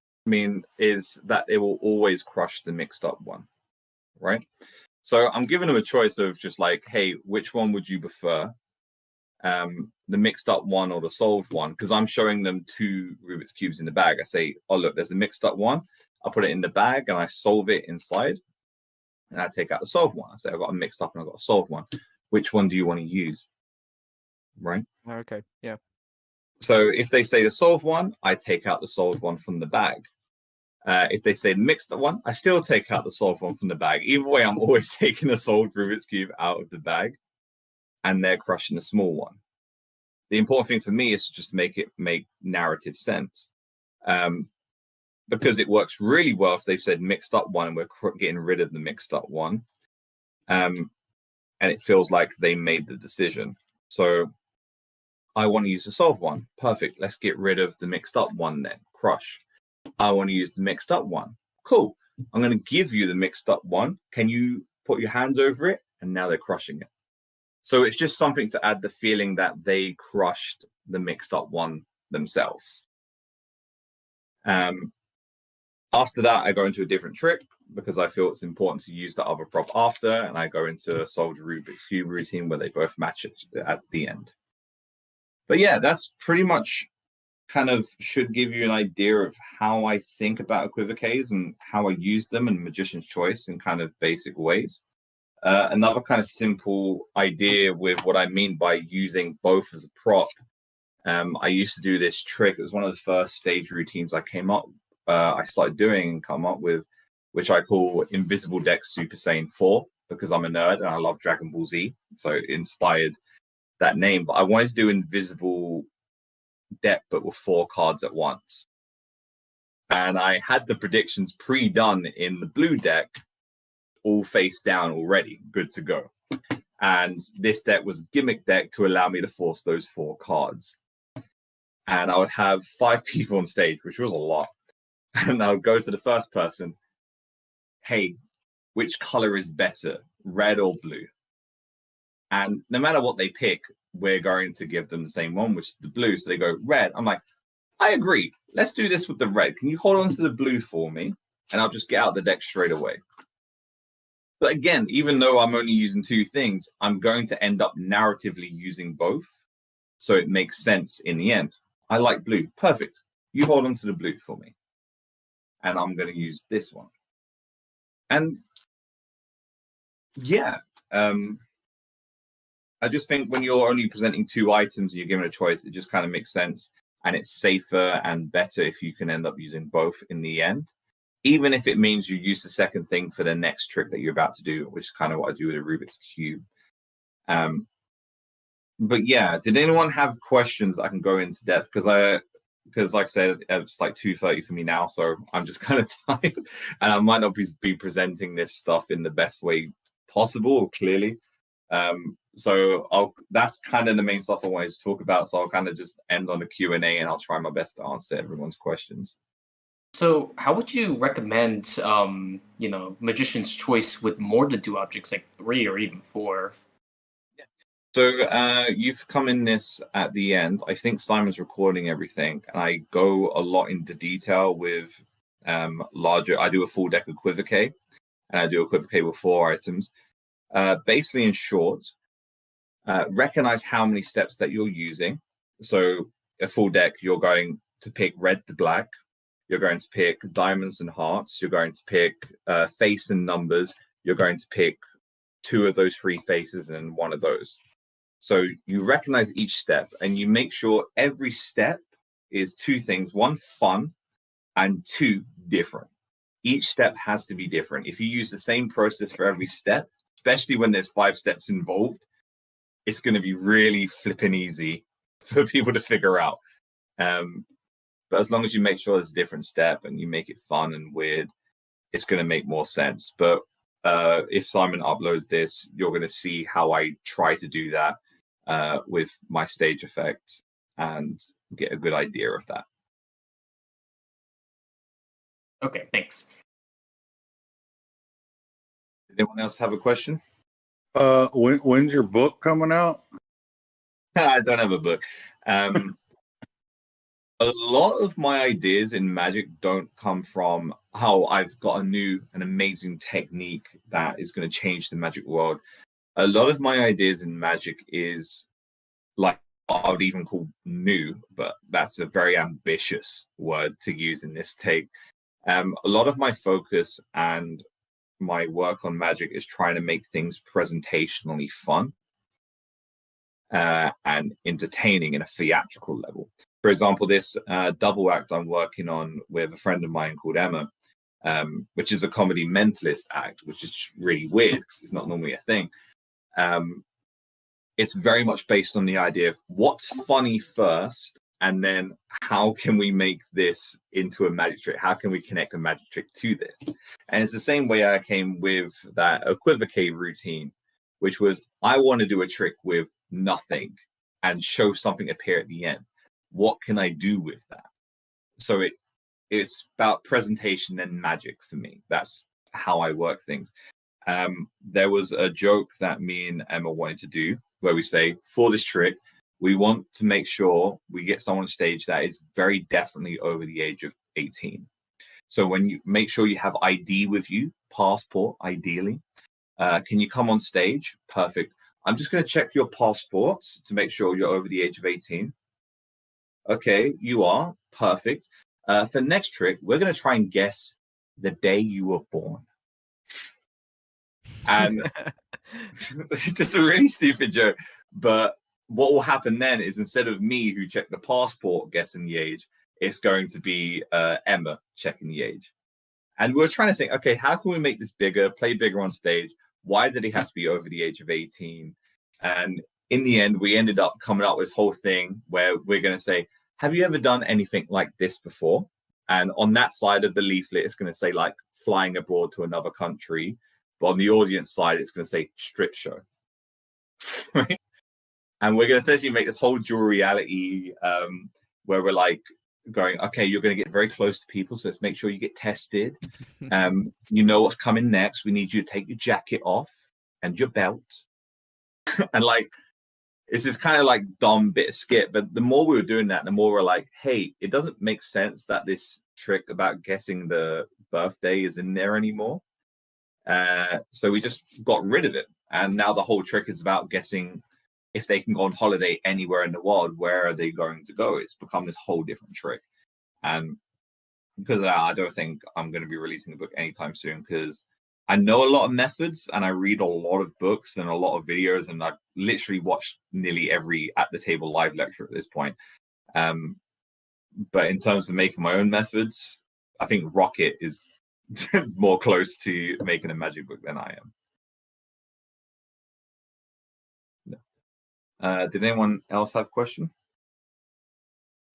Is that they will always crush the mixed up one, right? So I'm giving them a choice of just like, hey, which one would you prefer? The mixed up one or the solved one? Because I'm showing them two Rubik's Cubes in the bag. I say, oh, look, there's a mixed up one. I put it in the bag and I solve it inside. And I take out the solved one. I say, I've got a mixed up and I've got a solved one. Which one do you want to use? Right? Okay, yeah. So if they say the solved one, I take out the solved one from the bag. If they say mixed up one, I still take out the solved one from the bag. Either way, I'm always taking the solved Rubik's Cube out of the bag, and they're crushing the small one. The important thing for me is to just make narrative sense. Because it works really well if they've said mixed up one and we're getting rid of the mixed up one. And it feels like they made the decision. So I want to use the solved one. Perfect. Let's get rid of the mixed up one then. Crush. I want to use the mixed up one. Cool. I'm going to give you the mixed up one. Can you put your hands over it? And now they're crushing it. So it's just something to add the feeling that they crushed the mixed up one themselves. After that, I go into a different trick because I feel it's important to use the other prop after, and I go into a solved Rubik's Cube routine where they both match it at the end. But yeah, that's pretty much kind of should give you an idea of how I think about equivoques and how I use them in Magician's Choice in kind of basic ways. Another kind of simple idea with what I mean by using both as a prop. I used to do this trick. It was one of the first stage routines I started doing and come up with, which I call Invisible Deck Super Saiyan 4, because I'm a nerd and I love Dragon Ball Z. So it inspired that name. But I wanted to do Invisible Deck, but with 4 cards at once. And I had the predictions pre-done in the blue deck, all face down already, good to go. And this deck was a gimmick deck to allow me to force those 4 cards. And I would have 5 people on stage, which was a lot. And I would go to the first person, hey, which color is better, red or blue? And no matter what they pick, we're going to give them the same one, which is the blue. So they go, red. I'm like, I agree. Let's do this with the red. Can you hold on to the blue for me? And I'll just get out the deck straight away. But again, even though I'm only using 2 things, I'm going to end up narratively using both. So it makes sense in the end. I like blue. Perfect. You hold on to the blue for me. And I'm going to use this one. And yeah, I just think when you're only presenting 2 items and you're given a choice, it just kind of makes sense. And it's safer and better if you can end up using both in the end, even if it means you use the second thing for the next trick that you're about to do, which is kind of what I do with a Rubik's Cube. But yeah, did anyone have questions that I can go into depth? Because like I said, it's like 2:30 for me now, so I'm just kind of tired, and I might not be presenting this stuff in the best way possible or clearly. So that's kind of the main stuff I wanted to talk about. So I'll kind of just end on the Q&A, and I'll try my best to answer everyone's questions. So how would you recommend, Magician's Choice with more than 2 objects, like 3 or even 4? So you've come in this at the end. I think Simon's recording everything, and I go a lot into detail with larger. I do a full deck Equivoque, and I do Equivoque with 4 items. Basically, in short, recognize how many steps that you're using. So a full deck, you're going to pick red to black. You're going to pick diamonds and hearts. You're going to pick face and numbers. You're going to pick 2 of those 3 faces and 1 of those. So you recognize each step and you make sure every step is 2 things. 1, fun, and 2, different. Each step has to be different. If you use the same process for every step, especially when there's 5 steps involved, it's going to be really flipping easy for people to figure out. But as long as you make sure there's a different step and you make it fun and weird, it's going to make more sense. But if Simon uploads this, you're going to see how I try to do that with my stage effects and get a good idea of that. Okay, thanks. Did anyone else have a question? When's your book coming out? I don't have a book. A lot of my ideas in Magic don't come from how I've got an amazing technique that is going to change the Magic world. A lot of my ideas in Magic is like I would even call new, but that's a very ambitious word to use in this take. A lot of my focus and my work on Magic is trying to make things presentationally fun and entertaining in a theatrical level. For example, this double act I'm working on with a friend of mine called Emma, which is a comedy mentalist act, which is really weird because it's not normally a thing. It's very much based on the idea of what's funny first, and then how can we make this into a magic trick? How can we connect a magic trick to this? And it's the same way I came with that Equivoque routine, which was I want to do a trick with nothing and show something appear at the end. What can I do with that? So it's about presentation and magic for me. That's how I work things. There was a joke that me and Emma wanted to do where we say, for this trick, we want to make sure we get someone on stage that is very definitely over the age of 18. So when you make sure you have ID with you, passport, ideally. Can you come on stage? Perfect. I'm just going to check your passports to make sure you're over the age of 18. Okay, you are. Perfect. For next trick, we're going to try and guess the day you were born. And it's just a really stupid joke. But what will happen then is instead of me who checked the passport guessing the age, it's going to be Emma checking the age. And we're trying to think, okay, how can we make this bigger, play bigger on stage? Why did he have to be over the age of 18? And in the end, we ended up coming up with this whole thing where we're going to say, have you ever done anything like this before? And on that side of the leaflet, it's going to say like flying abroad to another country. But on the audience side, it's going to say strip show. Right? And we're going to essentially make this whole dual reality where we're like going, okay, you're going to get very close to people. So let's make sure you get tested. You know what's coming next. We need you to take your jacket off and your belt. And like, it's this kind of like dumb bit of skit. But the more we were doing that, the more we're like, hey, it doesn't make sense that this trick about guessing the birthday is in there anymore. So we just got rid of it. And now the whole trick is about guessing if they can go on holiday anywhere in the world, where are they going to go? It's become this whole different trick. And because of that, I don't think I'm going to be releasing a book anytime soon, because I know a lot of methods and I read a lot of books and a lot of videos, and I've literally watched nearly every At the Table live lecture at this point. But in terms of making my own methods, I think Rocket is more close to making a magic book than I am. Did anyone else have a question?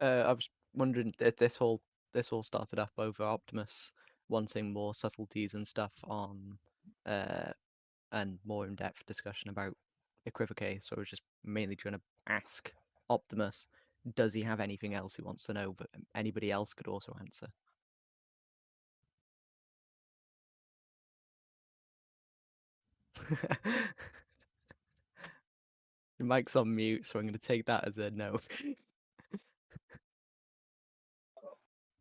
I was wondering if this all started up over Optimus wanting more subtleties and stuff on, and more in-depth discussion about Equivoque. So I was just mainly trying to ask Optimus, does he have anything else he wants to know? But anybody else could also answer. The mic's on mute, so I'm going to take that as a no.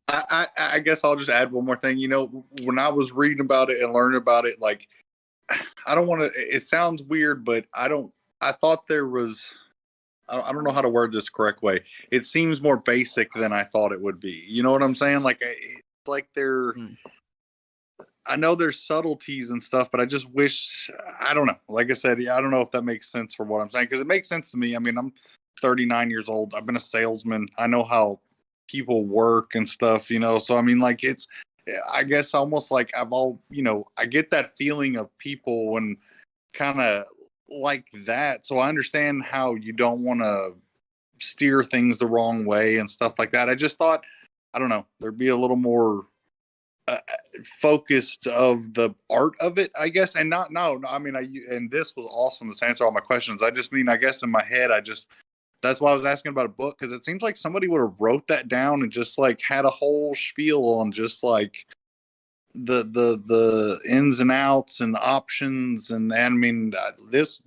I guess I'll just add one more thing. You know, when I was reading about it and learning about it, like, I don't want to, it sounds weird, but I thought there was, I don't know how to word this correct way. It seems more basic than I thought it would be. You know what I'm saying? Like, it's like I know there's subtleties and stuff, but I just wish, I don't know. Like I said, I don't know if that makes sense for what I'm saying, because it makes sense to me. I mean, I'm 39 years old. I've been a salesman. I know how people work and stuff, you know? So, I mean, like, it's, I guess almost like I get that feeling of people when kind of like that. So I understand how you don't want to steer things the wrong way and stuff like that. I just thought, I don't know, there'd be a little more focused of the art of it, I guess. And I mean, and this was awesome to answer all my questions. I just mean, I guess in my head, that's why I was asking about a book, because it seems like somebody would have wrote that down and just like had a whole spiel on just like the ins and outs and options. And I mean, this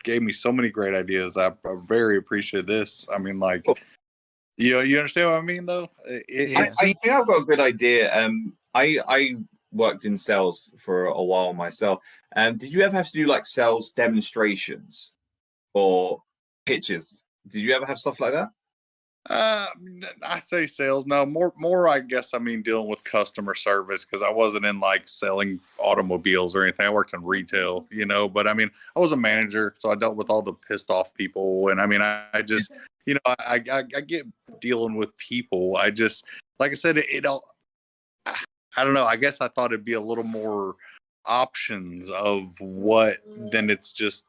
gave me so many great ideas. I very appreciate this. I mean, like, you understand what I mean, though? I think I've got a good idea. I worked in sales for a while myself. Did you ever have to do like sales demonstrations or pitches? Did you ever have stuff like that? I say sales. No, more. I guess I mean dealing with customer service, because I wasn't in like selling automobiles or anything. I worked in retail, you know. But I mean, I was a manager, so I dealt with all the pissed off people. And I mean, I just, I get dealing with people. I just, like I said, I don't know. I guess I thought it'd be a little more options of what than it's just.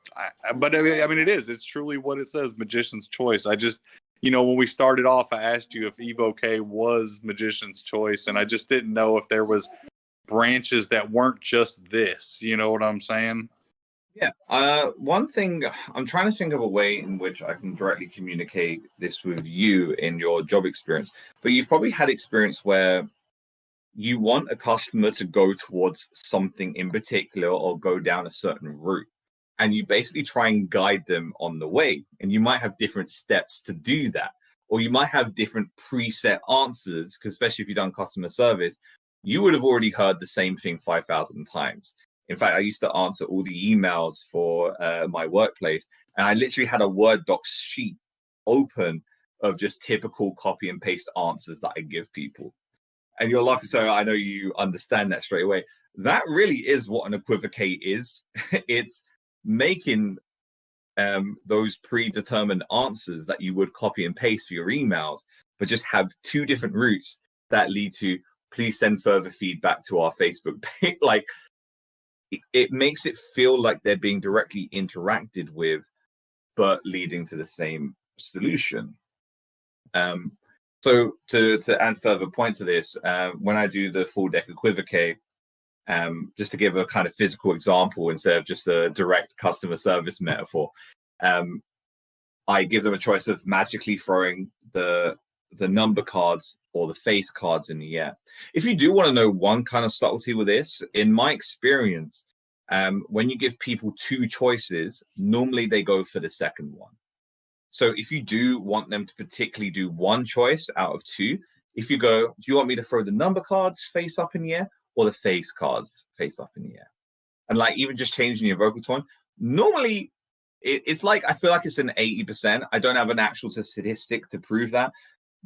But I mean, it is. It's truly what it says, Magician's Choice. I just, when we started off, I asked you if Equivoque was Magician's Choice, and I just didn't know if there was branches that weren't just this. You know what I'm saying? Yeah. One thing, I'm trying to think of a way in which I can directly communicate this with you in your job experience. But you've probably had experience where you want a customer to go towards something in particular or go down a certain route. And you basically try and guide them on the way. And you might have different steps to do that. Or you might have different preset answers, because especially if you've done customer service, you would have already heard the same thing 5,000 times. In fact, I used to answer all the emails for my workplace, and I literally had a Word doc sheet open of just typical copy and paste answers that I give people. And you're laughing, so I know you understand that straight away. That really is what an equivocate is. It's making those predetermined answers that you would copy and paste for your emails, but just have two different routes that lead to, please send further feedback to our Facebook page. Like, it makes it feel like they're being directly interacted with, but leading to the same solution. So to add further point to this, when I do the full deck equivocate, just to give a kind of physical example instead of just a direct customer service metaphor, I give them a choice of magically throwing the number cards or the face cards in the air. If you do want to know one kind of subtlety with this, in my experience, when you give people two choices, normally they go for the second one. So if you do want them to particularly do one choice out of two, if you go, do you want me to throw the number cards face up in the air or the face cards face up in the air? And like even just changing your vocal tone, normally it's like, I feel like it's an 80%. I don't have an actual statistic to prove that.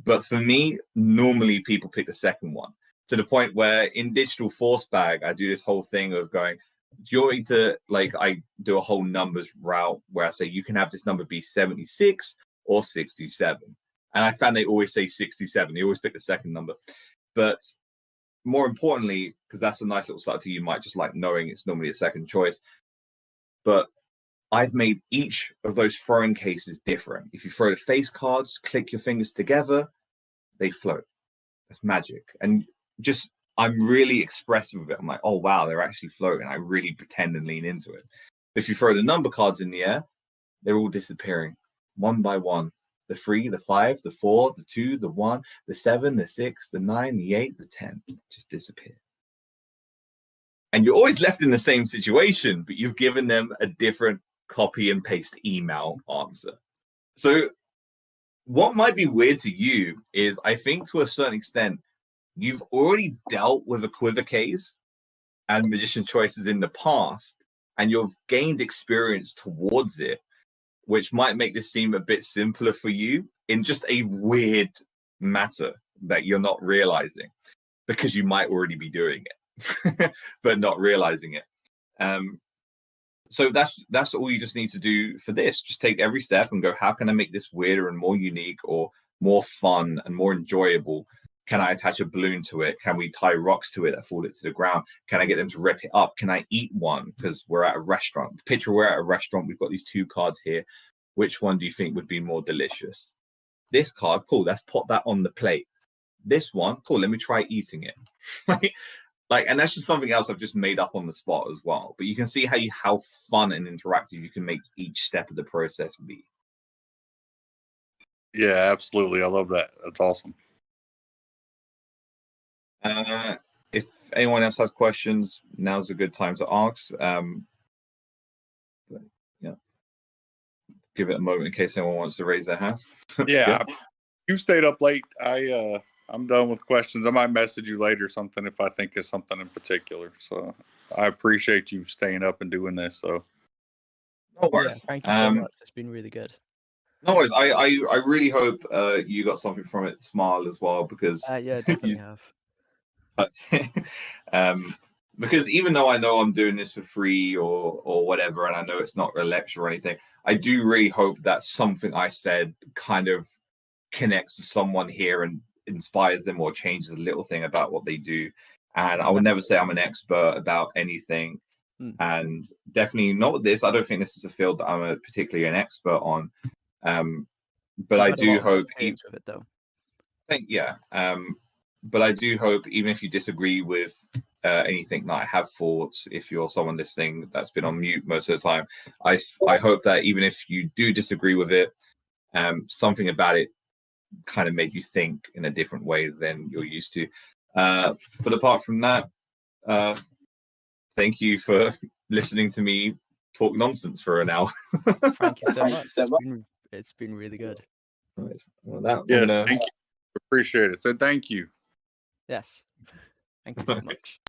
But for me, normally people pick the second one, to the point where in Digital Force Bag, I do this whole thing of going, do you want me to, like, I do a whole numbers route where I say you can have this number be 76 or 67. And I found they always say 67. They always pick the second number. But more importantly, because that's a nice little subtlety, you might just like knowing it's normally a second choice. But I've made each of those throwing cases different. If you throw the face cards, click your fingers together, they float. That's magic. And just, I'm really expressive of it. I'm like, oh, wow, they're actually floating. I really pretend and lean into it. If you throw the number cards in the air, they're all disappearing one by one. The 3, the 5, the 4, the 2, the 1, the 7, the 6, the 9, the 8, the 10 just disappear. And you're always left in the same situation, but you've given them a different copy and paste email answer. So what might be weird to you is, I think to a certain extent, you've already dealt with equivoques and magician choices in the past, and you've gained experience towards it, which might make this seem a bit simpler for you in just a weird matter that you're not realizing, because you might already be doing it, but not realizing it. So that's all you just need to do for this. Just take every step and go, how can I make this weirder and more unique or more fun and more enjoyable? Can I attach a balloon to it? Can we tie rocks to it that fall it to the ground? Can I get them to rip it up? Can I eat one? Because we're at a restaurant. Picture we're at a restaurant. We've got these two cards here. Which one do you think would be more delicious? This card, cool. Let's put that on the plate. This one, cool. Let me try eating it. Like, and that's just something else I've just made up on the spot as well. But you can see how fun and interactive you can make each step of the process be. Yeah, absolutely. I love that. That's awesome. If anyone else has questions, now's a good time to ask. Yeah, give it a moment in case anyone wants to raise their hand. Yeah, you stayed up late. I'm done with questions. I might message you later something if I think of something in particular. So I appreciate you staying up and doing this. So no worries. Yeah, thank you so much. It's been really good. No worries. I really hope you got something from it, Smile, as well, because Yeah, definitely have. because even though I know I'm doing this for free or whatever, and I know it's not a lecture or anything, I do really hope that something I said kind of connects to someone here and inspires them or changes a little thing about what they do. And I would never say I'm an expert about anything. And definitely not this. I don't think this is a field that I'm particularly an expert on. But I do hope with it though. But I do hope, even if you disagree with anything that I have thoughts, if you're someone listening that's been on mute most of the time, I hope that even if you do disagree with it, something about it kind of made you think in a different way than you're used to. But apart from that, thank you for listening to me talk nonsense for an hour. Thank you so much. It's been really good. Right. Well, yes, thank you. Appreciate it. So thank you. Yes. Thank you so much.